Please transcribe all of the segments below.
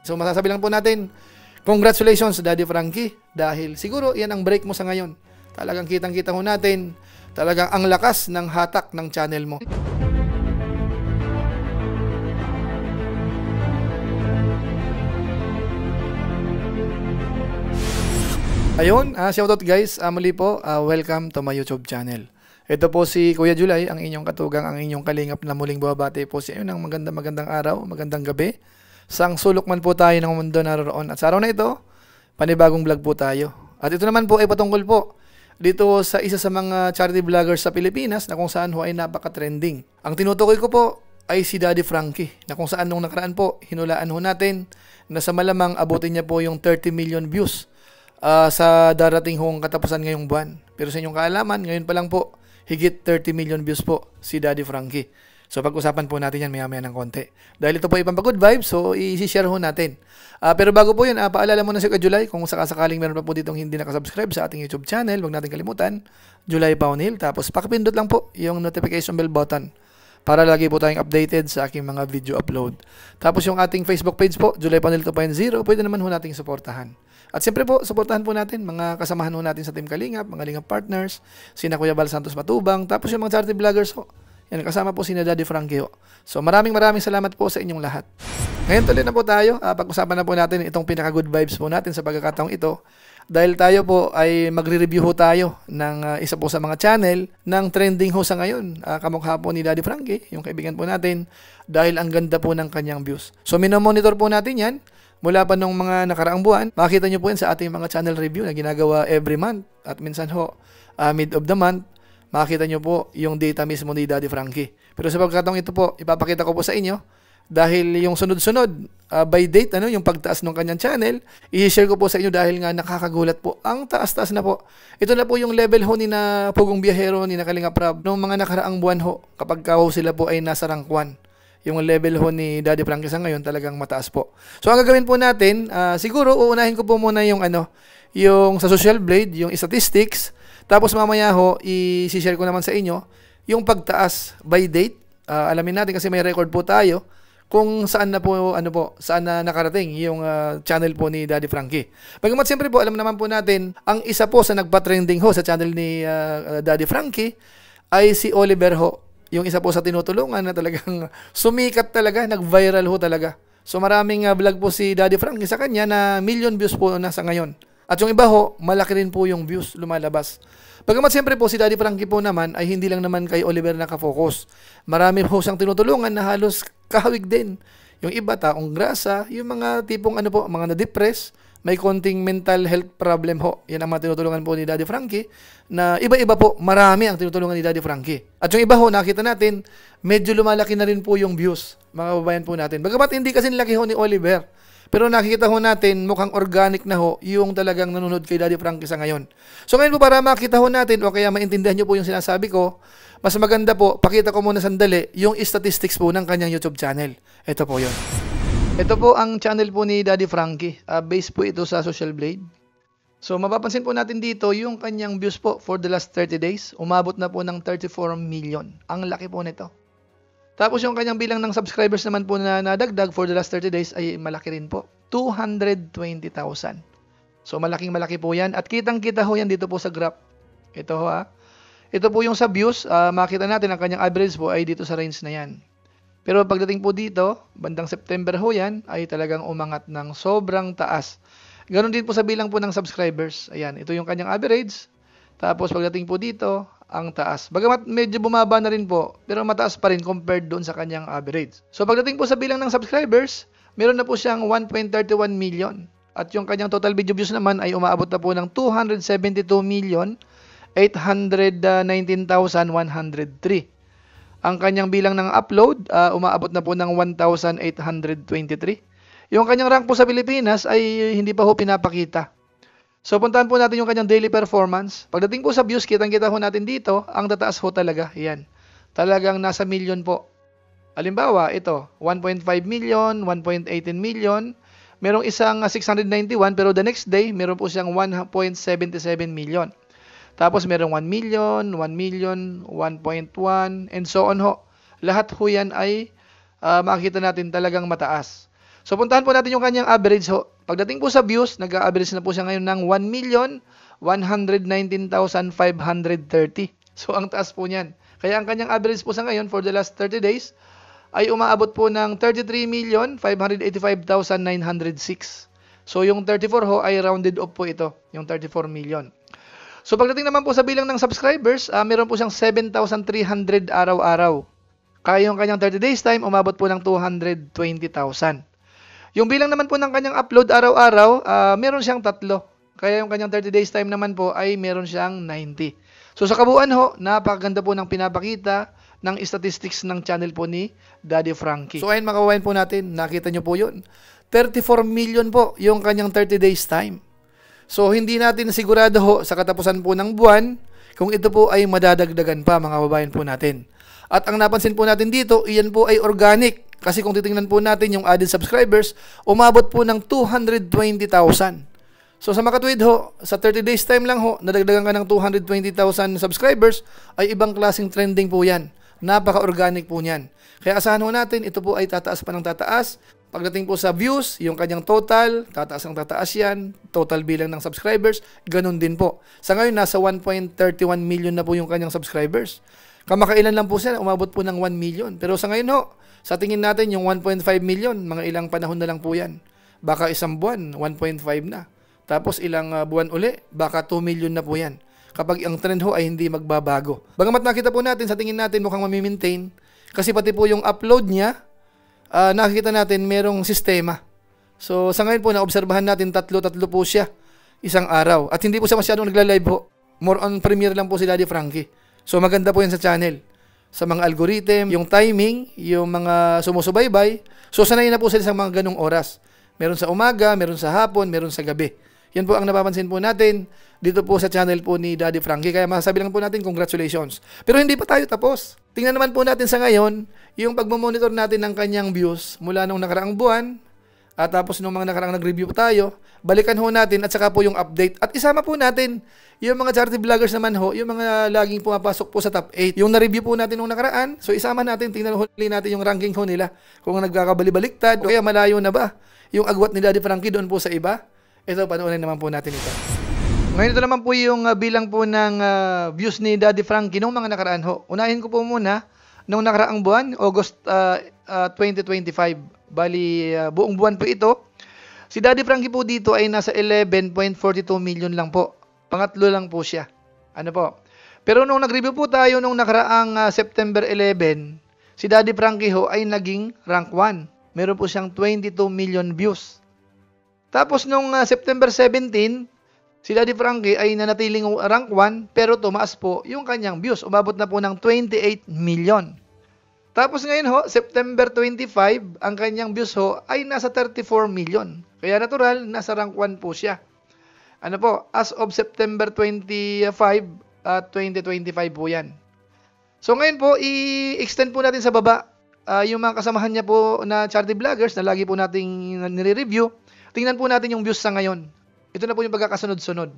So masasabi lang po natin, congratulations Daddy Frankie, dahil siguro yan ang break mo sa ngayon. Talagang kitang-kita ho natin, talagang ang lakas ng hatak ng channel mo. Ayun, shoutout guys, muli po, welcome to my YouTube channel. Ito po si Kuya Julay, ang inyong katugang, ang inyong kalingap na muling babati po sa inyo ng magandang araw, magandang gabi. Sang sulok man po tayo ng mundo naroon. At sa araw na ito, panibagong vlog po tayo. At ito naman po ay patungkol po dito sa isa sa mga charity vloggers sa Pilipinas na kung saan ho ay napaka-trending. Ang tinutukoy ko po ay si Daddy Frankie, na kung saan nung nakaraan po, hinulaan ho natin na sa malamang abutin niya po yung 30 million views sa darating hong katapusan ngayong buwan. Pero sa inyong kaalaman, ngayon pa lang po, higit 30 million views po si Daddy Frankie. So pag-usapan po natin yan maya-maya ng konti. Dahil ito po ay pampagood vibes, so i-share ho natin. Pero bago po yun, paalala muna si Julay, kung sakasakaling meron pa po ditong hindi nakasubscribe sa ating YouTube channel, huwag natin kalimutan, Julay Paunil. Tapos pakipindot lang po yung notification bell button para lagi po tayong updated sa aking mga video upload. Tapos yung ating Facebook page po, Julay Paunil 2.0, pwede naman ho nating suportahan. At siyempre po, suportahan po natin mga kasamahan ho natin sa Team Kalingap, mga Lingap partners, sina Kuya Bal Santos Matubang, tapos yung mga charity vloggers ho. Yan, kasama po sina Daddy Frankie ho. So maraming salamat po sa inyong lahat. Ngayon tuloy na po tayo, pag-usapan na po natin itong pinaka-good vibes po natin sa pagkakataong ito. Dahil tayo po ay magre-review ho tayo ng isa po sa mga channel ng trending ho sa ngayon. Kamukha po ni Daddy Frankie, yung kaibigan po natin, dahil ang ganda po ng kanyang views. So minomonitor po natin yan. Mula pa nung mga nakaraang buwan, makikita nyo po yan sa ating mga channel review na ginagawa every month. At minsan ho, mid of the month, makikita nyo po yung data mismo ni Daddy Frankie. Pero sa pagkakataong ito po, ipapakita ko po sa inyo. Dahil yung sunod-sunod, by date, yung pagtaas ng kanyang channel, i-share ko po sa inyo dahil nga nakakagulat po. Ang taas-taas na po. Ito na po yung level ho ni na Pugong Biyahero, ni na Kalinga Prab, noong mga nakaraang buwan ho, kapag sila po ay nasa rank 1. Yung level ho ni Daddy Frankie sa ngayon talagang mataas po. So ang gagawin po natin, siguro uunahin ko po muna yung yung sa Social Blade, yung statistics. Tapos mamaya ho, i-share ko naman sa inyo yung pagtaas by date. Alamin natin kasi may record po tayo kung saan na po saan na nakarating yung channel po ni Daddy Frankie. Bagamat siyempre po alam naman po natin, ang isa po sa nagpa-trending ho sa channel ni Daddy Frankie ay si Oliver ho. Yung isa po sa tinutulungan na talagang sumikat talaga, nag-viral ho talaga. So maraming vlog po si Daddy Frankie sa kanya na million views po na sa ngayon. At yung iba ho, malaki rin po yung views lumalabas. Bagamat siyempre po si Daddy Frankie po naman ay hindi lang naman kay Oliver nakafocus. Marami po siyang tinutulungan na halos kahawig din. Yung iba taong grasa, yung mga tipong mga na-depress, may konting mental health problem ho. Yan ang mga tinutulungan po ni Daddy Frankie na iba-iba po, marami ang tinutulungan ni Daddy Frankie. At yung iba ho, nakita natin, medyo lumalaki na rin po yung views, mga kababayan po natin. Bagamat hindi kasi laki ho ni Oliver, pero nakikita ho natin, mukhang organic na ho, yung talagang nanonood kay Daddy Frankie sa ngayon. So ngayon po, para makita ho natin, o kaya maintindihan nyo po yung sinasabi ko, mas maganda po, pakita ko muna sandali, yung statistics po ng kanyang YouTube channel. Ito po yun. Ito po ang channel po ni Daddy Frankie. Base po ito sa Social Blade. So mapapansin po natin dito yung kanyang views po for the last 30 days. Umabot na po ng 34 million. Ang laki po nito. Tapos yung kanyang bilang ng subscribers naman po na nadagdag for the last 30 days ay malaki rin po. 220,000. So malaking-malaki po yan. At kitang-kita ho yan dito po sa graph. Ito ho Ito po yung sa views. Makita natin ang kanyang average po ay dito sa range na yan. Pero pagdating po dito, bandang September ho yan, ay talagang umangat ng sobrang taas. Ganon din po sa bilang po ng subscribers. Ayan, ito yung kanyang average. Tapos pagdating po dito, ang taas. Bagamat medyo bumaba na rin po, pero mataas pa rin compared doon sa kanyang average. So pagdating po sa bilang ng subscribers, meron na po siyang 1.31 million. At yung kanyang total video views naman ay umaabot na po ng 272,819,103. Ang kanyang bilang ng upload, umaabot na po ng 1,823. Yung kanyang rank po sa Pilipinas ay hindi pa ho pinapakita. So puntahan po natin yung kanyang daily performance. Pagdating po sa views, kitang-kita ho natin dito, ang tataas ho talaga. Yan. Talagang nasa million po. Halimbawa, ito, 1.5 million, 1.18 million. Merong isang 691 pero the next day, meron po siyang 1.77 million. Tapos merong 1 million, 1 million, 1.1, and so on ho. Lahat ho yan ay makikita natin talagang mataas. So puntahan po natin yung kanyang average ho. Pagdating po sa views, nag-average na po siya ngayon ng 1,119,530. So ang taas po niyan. Kaya ang kanyang average po sa ngayon for the last 30 days ay umaabot po ng 33,585,906. So yung 34 ho ay rounded off po ito, yung 34 million. So pagdating naman po sa bilang ng subscribers, meron po siyang 7,300 araw-araw. Kaya yung kanyang 30 days time, umabot po ng 220,000. Yung bilang naman po ng kanyang upload araw-araw, meron siyang 3. Kaya yung kanyang 30 days time naman po ay meron siyang 90. So sa kabuuan ho, napakaganda po ng pinapakita ng statistics ng channel po ni Daddy Frankie. So ayun mga kawain po natin, nakita nyo po yun. 34 million po yung kanyang 30 days time. So hindi natin sigurado ho sa katapusan po ng buwan kung ito po ay madadagdagan pa mga kababayan po natin. At ang napansin po natin dito, iyan po ay organic. Kasi kung titingnan po natin yung added subscribers, umabot po ng 220,000. So sa makatuwid ho, sa 30 days time lang ho, nadagdagan ka ng 220,000 subscribers, ay ibang klaseng trending po yan. Napaka-organic po niyan. Kaya asahan ho natin, ito po ay tataas pa ng tataas. Pagdating po sa views, yung kanyang total, tataas ang tataas yan. Total bilang ng subscribers, ganun din po. Sa ngayon, nasa 1.31 million na po yung kanyang subscribers. Kamakailan lang po siya, umabot po ng 1 million. Pero sa ngayon ho, sa tingin natin yung 1.5 million, mga ilang panahon na lang po yan. Baka isang buwan, 1.5 na. Tapos ilang buwan uli, baka 2 million na po yan. Kapag ang trend ho ay hindi magbabago. Bagamat nakita po natin, sa tingin natin mukhang mamimaintain. Kasi pati po yung upload niya, nakikita natin merong sistema. So sa ngayon po, naobserbahan natin tatlo po siya isang araw. At hindi po siya masyadong nagla-live ho. More on premiere lang po si Daddy Frankie. So maganda po yan sa channel. Sa mga algorithm, yung timing, yung mga sumusubaybay. So sanay na po sila sa mga ganong oras. Meron sa umaga, meron sa hapon, meron sa gabi. Yan po ang napapansin po natin dito po sa channel po ni Daddy Frankie. Kaya masasabi lang po natin congratulations. Pero hindi pa tayo tapos. Tingnan naman po natin sa ngayon yung pagmamonitor natin ng kanyang views mula nung nakaraang buwan. At tapos nung mga nakaraang nag-review po tayo, balikan ho natin at saka po yung update. At isama po natin yung mga charity vloggers naman ho, yung mga laging pumapasok po sa top 8. Yung na-review po natin nung nakaraan, so isama natin, tingnan huli natin yung ranking ho nila. Kung nagkakabali-baliktad, o kaya malayo na ba yung agwat ni Daddy Frankie doon po sa iba. Ito, panoorin naman po natin ito. Ngayon ito naman po yung bilang po ng views ni Daddy Frankie nung mga nakaraan ho. Unahin ko po muna, nung nakaraang buwan, August 2025. Bali, buong buwan po ito. Si Daddy Frankie po dito ay nasa 11.42 million lang po. Pangatlo lang po siya. Ano po? Pero nung nag-review po tayo nung nakaraang September 11, si Daddy Frankie ho ay naging rank 1. Meron po siyang 22 million views. Tapos nung September 17, si Daddy Frankie ay nanatiling rank 1 pero tumaas po yung kanyang views. Umabot na po ng 28 million. Tapos ngayon ho, September 25, ang kanyang views ho ay nasa 34 million. Kaya natural, nasa rank 1 po siya. Ano po, as of September 25, 2025 po yan. So ngayon po, i-extend po natin sa baba yung mga kasamahan niya po na charity vloggers na lagi po nating nire-review. Tingnan po natin yung views sa ngayon. Ito na po yung pagkakasunod-sunod.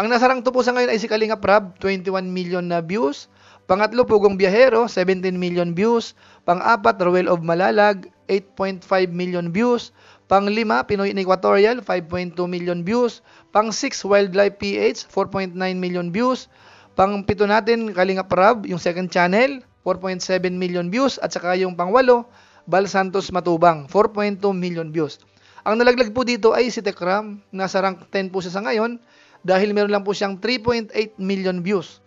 Ang nasa rank 2 po sa ngayon ay si Kalinga Prab, 21 million na views. Pangatlo, Pugong Biyahero, 17 million views. Pang-apat, Ruel of Malalag, 8.5 million views. Pang-lima, Pinoy in Equatorial, 5.2 million views. Pang-6, Wildlife PH, 4.9 million views. Pang-pito natin, Kalinga Prab, yung second channel, 4.7 million views. At saka yung pang-walo, Bal Santos Matubang, 4.2 million views. Ang nalaglag po dito ay si Tekram, nasa rank 10 po siya sa ngayon, dahil meron lang po siyang 3.8 million views.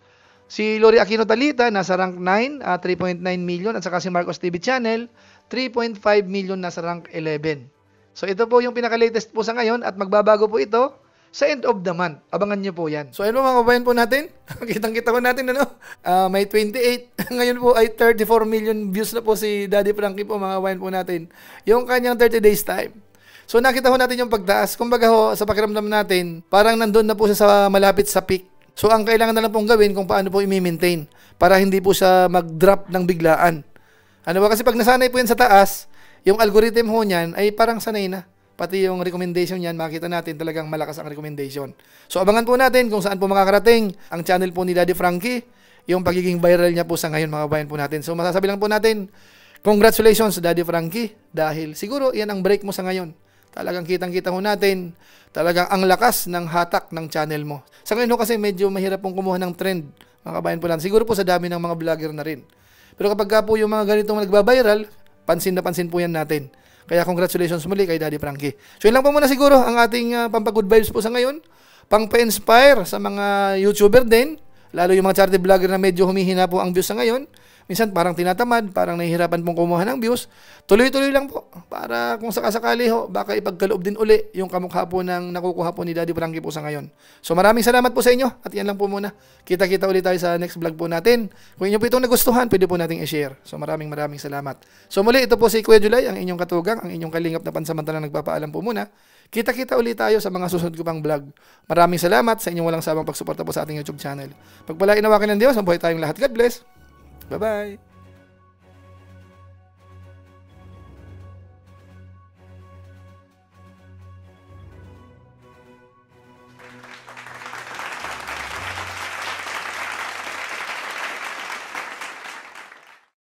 Si Lori Aquino Talita, nasa rank 9, 3.9 million. At saka si Marcos TV Channel, 3.5 million, nasa rank 11. So ito po yung pinaka-latest po sa ngayon at magbabago po ito sa end of the month. Abangan nyo po yan. So ayun po mga kabayan po natin. Kitang-kita po natin ano. May 28. Ngayon po ay 34 million views na po si Daddy Frankie po mga kabayan po natin. Yung kanyang 30 days time. So nakita ho natin yung pagtaas. Kumbaga ho, sa pakiramdam natin, parang nandun na po siya sa malapit sa peak. So, ang kailangan na lang pong gawin kung paano po i-maintain para hindi po siya mag-drop ng biglaan. Ano ba? Kasi pag nasanay po yan sa taas, yung algorithm ho niyan ay parang sanay na. Pati yung recommendation niyan, makita natin talagang malakas ang recommendation. So, abangan po natin kung saan po makakarating ang channel po ni Daddy Frankie, yung pagiging viral niya po sa ngayon mga bayan po natin. So, masasabi lang po natin, Congratulations, Daddy Frankie, dahil siguro yan ang break mo sa ngayon. Talagang kitang-kita ho natin, talagang ang lakas ng hatak ng channel mo. Sa ngayon ho kasi medyo mahirap pong kumuha ng trend, mga kabayan po lang. Siguro po sa dami ng mga vlogger na rin. Pero kapag ka po yung mga ganitong nagbabiral, pansin na pansin po yan natin. Kaya congratulations muli kay Daddy Frankie. So yun lang po muna siguro ang ating pampagood vibes po sa ngayon. Pang pa-inspire sa mga YouTuber din, lalo yung mga charity vlogger na medyo humihina po ang views sa ngayon. Minsan parang tinatamad, parang nahihirapan pong kumuha ng views. Tuloy-tuloy lang po para kung sakasakali ho, baka ipagkaloob din uli yung kamukha po ng nakukuha po ni Daddy Frankie po sa ngayon. So maraming salamat po sa inyo at yan lang po muna. Kita-kita ulit tayo sa next vlog po natin. Kung inyo po itong nagustuhan, pwede po nating i-share. So maraming salamat. So muli, ito po si Kuya July, ang inyong katugang, ang inyong kalingap na pansamantalang nagpapaalam po muna. Kita-kita ulit tayo sa mga susunod ko pang vlog. Maraming salamat sa inyong walang sawang pagsuporta po sa ating YouTube channel. Pagpalain nawakin ng Diyos, ang buhay tayong lahat. God bless. Bye-bye.